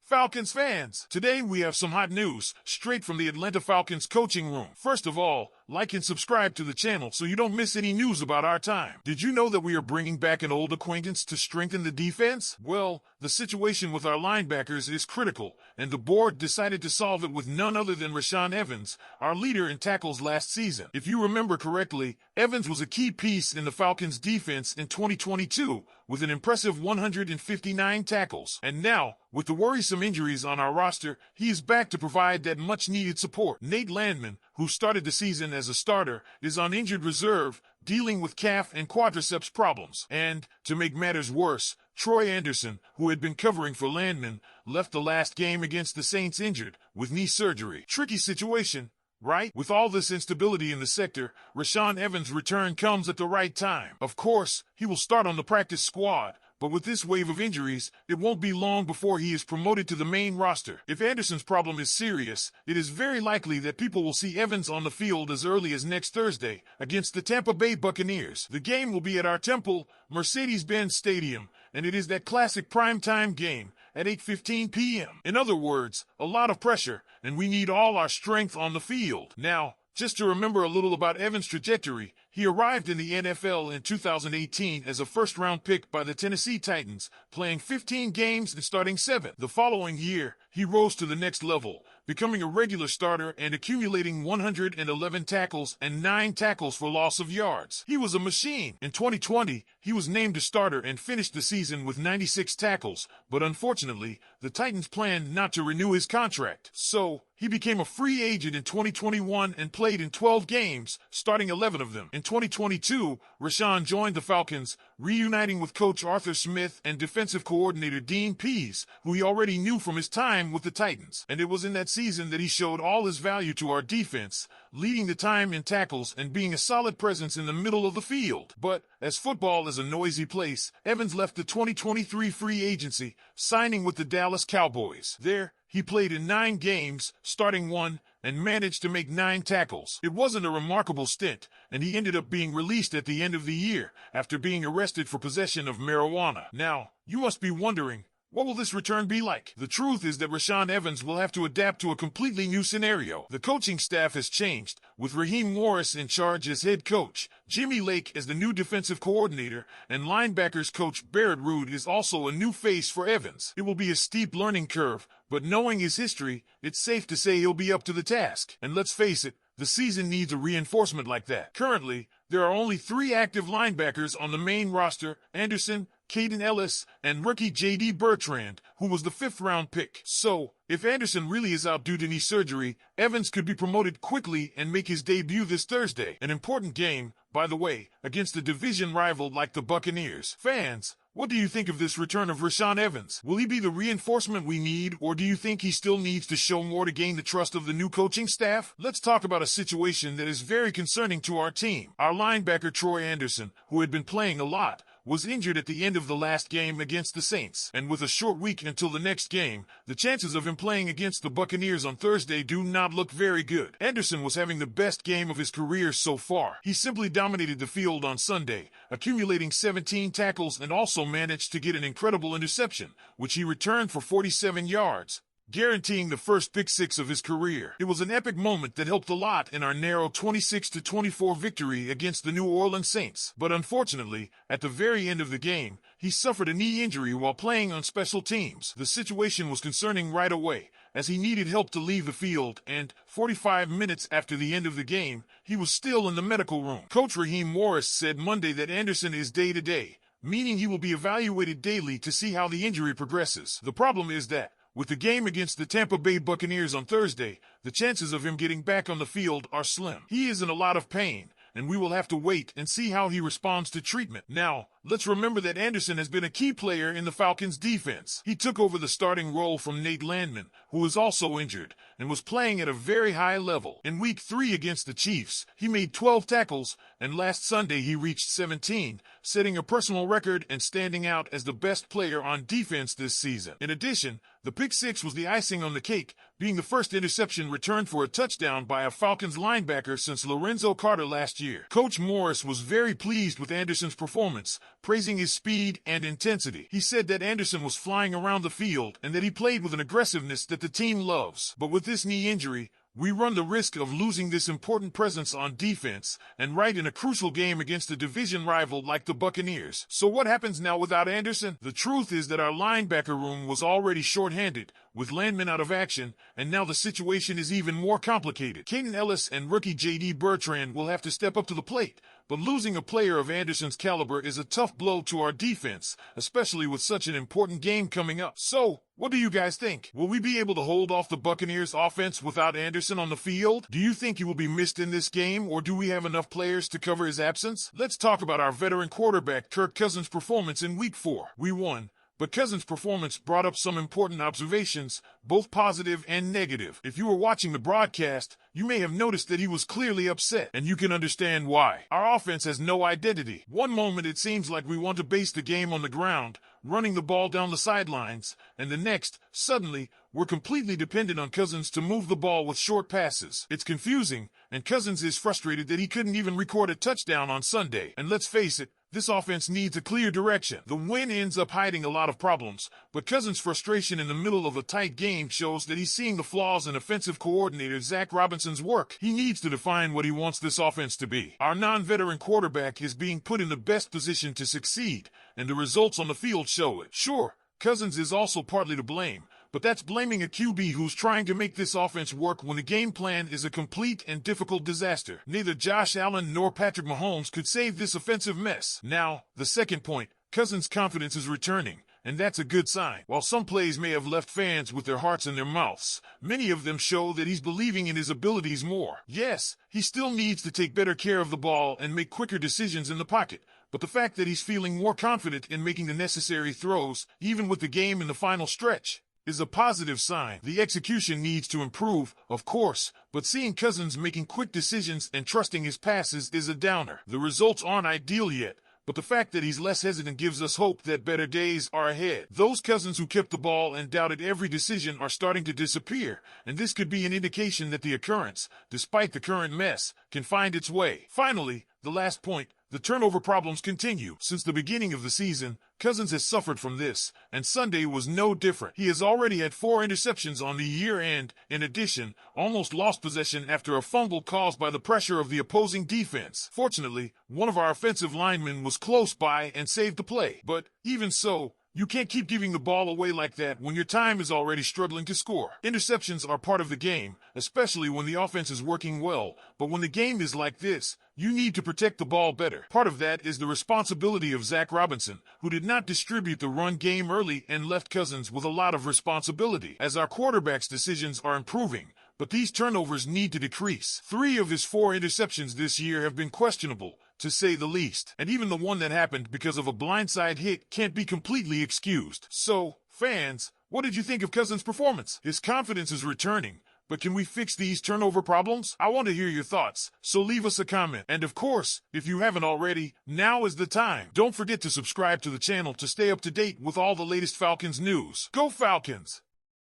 Falcons fans, today we have some hot news straight from the Atlanta Falcons coaching room. First of all, like and subscribe to the channel so you don't miss any news about our time. Did you know that we are bringing back an old acquaintance to strengthen the defense? Well, the situation with our linebackers is critical, and the board decided to solve it with none other than Rashaan Evans, our leader in tackles last season. If you remember correctly, Evans was a key piece in the Falcons defense in 2022 with an impressive 159 tackles. And now, with the worrisome injuries on our roster, he is back to provide that much-needed support. Nate Landman, who started the season as a starter, is on injured reserve, dealing with calf and quadriceps problems. And, to make matters worse, Troy Anderson, who had been covering for Landman, left the last game against the Saints injured with knee surgery. Tricky situation, right? With all this instability in the sector, Rashaan Evans' return comes at the right time. Of course, he will start on the practice squad, but with this wave of injuries, it won't be long before he is promoted to the main roster. If Anderson's problem is serious, it is very likely that people will see Evans on the field as early as next Thursday against the Tampa Bay Buccaneers. The game will be at our Temple, Mercedes-Benz Stadium, and it is that classic primetime game at 8:15 p.m. In other words, a lot of pressure, and we need all our strength on the field. Now, just to remember a little about Evans' trajectory, he arrived in the NFL in 2018 as a first-round pick by the Tennessee Titans, playing 15 games and starting 7. The following year, he rose to the next level, becoming a regular starter and accumulating 111 tackles and 9 tackles for loss of yards. He was a machine. In 2020, he was named a starter and finished the season with 96 tackles, but unfortunately, the Titans planned not to renew his contract. So, he became a free agent in 2021 and played in 12 games, starting 11 of them. In 2022, Rashaan joined the Falcons, reuniting with coach Arthur Smith and defensive coordinator Dean Pease, who he already knew from his time with the Titans. And it was in that season that he showed all his value to our defense, leading the time in tackles and being a solid presence in the middle of the field. But, as football is a noisy place, Evans left the 2023 free agency, signing with the Dallas Cowboys. There, he played in 9 games, starting 1, and managed to make 9 tackles. It wasn't a remarkable stint, and he ended up being released at the end of the year after being arrested for possession of marijuana. Now, you must be wondering, what will this return be like? The truth is that Rashaan Evans will have to adapt to a completely new scenario. The coaching staff has changed, with Raheem Morris in charge as head coach, Jimmy Lake as the new defensive coordinator, and linebackers coach Barrett Ruud is also a new face for Evans. It will be a steep learning curve, but knowing his history, it's safe to say he'll be up to the task. And let's face it, the season needs a reinforcement like that. Currently, there are only 3 active linebackers on the main roster: Anderson, Caden Ellis, and rookie J.D. Bertrand, who was the 5th-round pick. So, if Anderson really is out due to knee surgery, Evans could be promoted quickly and make his debut this Thursday. An important game, by the way, against a division rival like the Buccaneers. Fans, what do you think of this return of Rashaan Evans? Will he be the reinforcement we need, or do you think he still needs to show more to gain the trust of the new coaching staff? Let's talk about a situation that is very concerning to our team. Our linebacker Troy Anderson, who had been playing a lot, was injured at the end of the last game against the Saints. And with a short week until the next game, the chances of him playing against the Buccaneers on Thursday do not look very good. Anderson was having the best game of his career so far. He simply dominated the field on Sunday, accumulating 17 tackles and also managed to get an incredible interception, which he returned for 47 yards, guaranteeing the first pick 6 of his career. It was an epic moment that helped a lot in our narrow 26-24 victory against the New Orleans Saints. But unfortunately, at the very end of the game, he suffered a knee injury while playing on special teams. The situation was concerning right away, as he needed help to leave the field, and 45 minutes after the end of the game, he was still in the medical room. Coach Raheem Morris said Monday that Anderson is day-to-day, meaning he will be evaluated daily to see how the injury progresses. The problem is that, with the game against the Tampa Bay Buccaneers on Thursday, the chances of him getting back on the field are slim. He is in a lot of pain, and we will have to wait and see how he responds to treatment. Now, let's remember that Anderson has been a key player in the Falcons' defense. He took over the starting role from Nate Landman, who is also injured, and was playing at a very high level. In Week 3 against the Chiefs, he made 12 tackles, and last Sunday he reached 17, setting a personal record and standing out as the best player on defense this season. In addition, the pick 6 was the icing on the cake, being the first interception returned for a touchdown by a Falcons linebacker since Lorenzo Carter last year. Coach Morris was very pleased with Anderson's performance, praising his speed and intensity. He said that Anderson was flying around the field and that he played with an aggressiveness that the team loves. But with this knee injury, we run the risk of losing this important presence on defense, and right in a crucial game against a division rival like the Buccaneers. So what happens now without Anderson? The truth is that our linebacker room was already shorthanded, with Landman out of action, and now the situation is even more complicated. Caden Ellis and rookie J.D. Bertrand will have to step up to the plate, but losing a player of Anderson's caliber is a tough blow to our defense, especially with such an important game coming up. So, what do you guys think? Will we be able to hold off the Buccaneers offense without Anderson on the field? Do you think he will be missed in this game, or do we have enough players to cover his absence? Let's talk about our veteran quarterback Kirk Cousins' performance in Week 4. We won, but Cousins' performance brought up some important observations, both positive and negative. If you were watching the broadcast, you may have noticed that he was clearly upset, and you can understand why. Our offense has no identity. One moment it seems like we want to base the game on the ground, running the ball down the sidelines, and the next, suddenly, we're completely dependent on Cousins to move the ball with short passes. It's confusing, and Cousins is frustrated that he couldn't even record a touchdown on Sunday. And let's face it, this offense needs a clear direction. The win ends up hiding a lot of problems, but Cousins' frustration in the middle of a tight game shows that he's seeing the flaws in offensive coordinator Zach Robinson's work. He needs to define what he wants this offense to be. Our non-veteran quarterback is being put in the best position to succeed, and the results on the field show it. Sure, Cousins is also partly to blame, but that's blaming a QB who's trying to make this offense work when the game plan is a complete and difficult disaster. Neither Josh Allen nor Patrick Mahomes could save this offensive mess. Now, the second point, Cousins' confidence is returning, and that's a good sign. While some plays may have left fans with their hearts in their mouths, many of them show that he's believing in his abilities more. Yes, he still needs to take better care of the ball and make quicker decisions in the pocket, but the fact that he's feeling more confident in making the necessary throws, even with the game in the final stretch, is a positive sign. The execution needs to improve, of course, but seeing Cousins making quick decisions and trusting his passes is a downer. The results aren't ideal yet, but the fact that he's less hesitant gives us hope that better days are ahead. Those Cousins who kept the ball and doubted every decision are starting to disappear, and this could be an indication that the occurrence, despite the current mess, can find its way. Finally, the last point, the turnover problems continue. Since the beginning of the season, Cousins has suffered from this, and Sunday was no different. He has already had 4 interceptions on the year and, in addition, almost lost possession after a fumble caused by the pressure of the opposing defense. Fortunately, one of our offensive linemen was close by and saved the play. But, even so, you can't keep giving the ball away like that when your time is already struggling to score. Interceptions are part of the game, especially when the offense is working well, but when the game is like this, you need to protect the ball better. Part of that is the responsibility of Zach Robinson, who did not distribute the run game early and left Cousins with a lot of responsibility. As our quarterback's decisions are improving, but these turnovers need to decrease. 3 of his 4 interceptions this year have been questionable, to say the least. And even the one that happened because of a blindside hit can't be completely excused. So, fans, what did you think of Cousins' performance? His confidence is returning, but can we fix these turnover problems? I want to hear your thoughts, so leave us a comment. And of course, if you haven't already, now is the time. Don't forget to subscribe to the channel to stay up to date with all the latest Falcons news. Go Falcons!